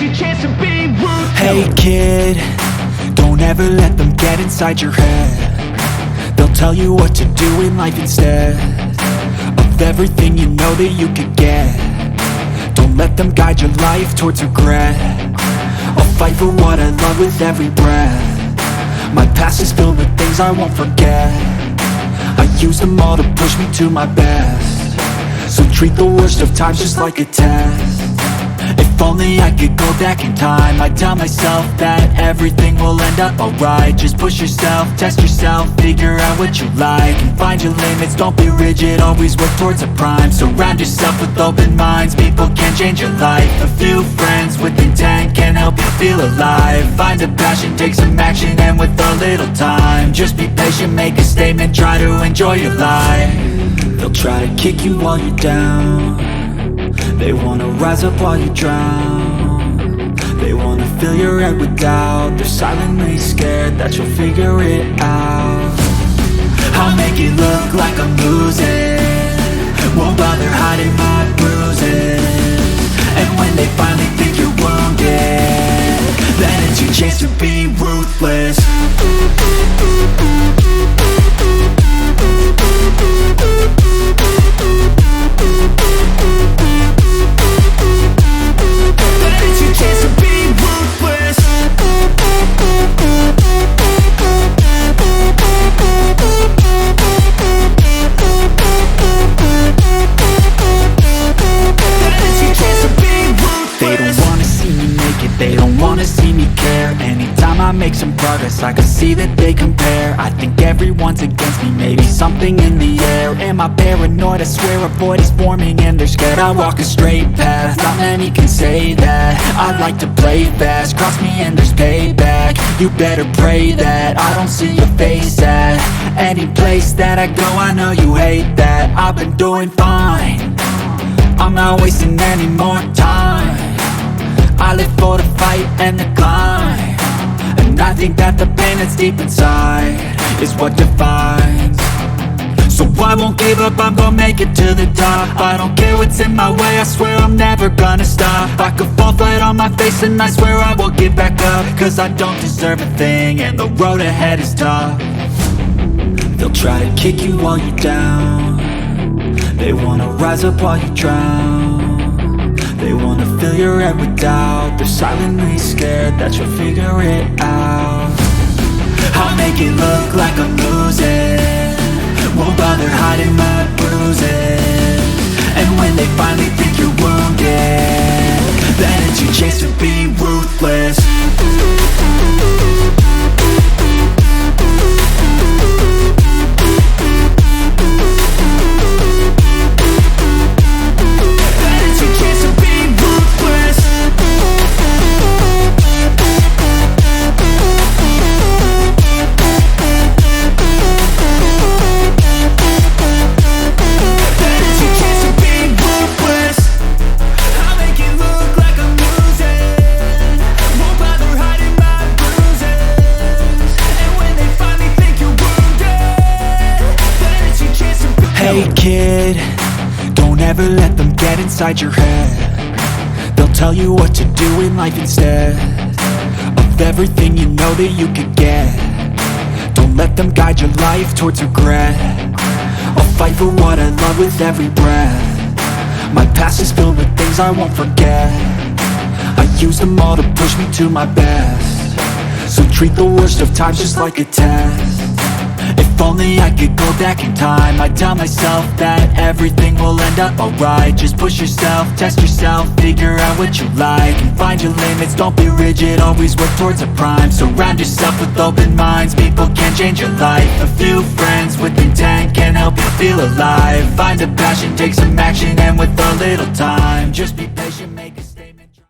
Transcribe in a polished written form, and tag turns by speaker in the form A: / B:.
A: it's your chance to be ruthless.
B: Hey kid, don't ever let them get inside your head. They'll tell you what to do in life instead of everything you know that you could get. Don't let them guide your life towards regret. I'll fight for what I love with every breath. My past is filled with things I won't forget. I use them all to push me to my best. So treat the worst of times just like a test. If only I could go back in time, I'd tell myself that everything will end up alright. Just push yourself, test yourself, figure out what you like, and find your limits, don't be rigid, always work towards a prime. Surround yourself with open minds, people can change your life. A few friends with intent can help you feel alive. Find a passion, take some action, and with a little time, just be patient, make a statement, try to enjoy your life. They'll try to kick you while you're down. They wanna rise up while you drown. They wanna fill your head with doubt. They're silently scared that you'll figure it out. I'll make it look like I'm losing, won't bother hiding my bruises. And when they finally think you're wounded, then it's your chance to be ruthless. They don't wanna see me care. Anytime I make some progress, I can see that they compare. I think everyone's against me, maybe something in the air. Am I paranoid? I swear a void is forming and they're scared I walk a straight path. Not many can say that. I like to play fast, cross me and there's payback. You better pray that I don't see your face at any place that I go. I know you hate that. I've been doing fine, I'm not wasting any more time. I live for the fight and the climb, and I think that the pain that's deep inside is what defines. So I won't give up, I'm gonna make it to the top. I don't care what's in my way, I swear I'm never gonna stop. I could fall flat on my face and I swear I will get back up, cause I don't deserve a thing and the road ahead is tough. They'll try to kick you while you're down. They wanna rise up while you drown. They wanna fill your head with doubt. They're silently scared that you'll figure it out. I'll make it look like I'm losing, won't bother hiding my bruises. And when they finally think you're wounded, then it's your chance to be ruthless. Hey kid, don't ever let them get inside your head. They'll tell you what to do in life instead of everything you know that you could get. Don't let them guide your life towards regret. I'll fight for what I love with every breath. My past is filled with things I won't forget. I use them all to push me to my best. So treat the worst of times just like a test. If only I could go back in time, I'd tell myself that everything will end up alright. Just push yourself, test yourself, figure out what you like, and find your limits, don't be rigid, always work towards a prime. Surround yourself with open minds, people can change your life. A few friends with intent can help you feel alive. Find a passion, take some action, and with a little time, just be patient.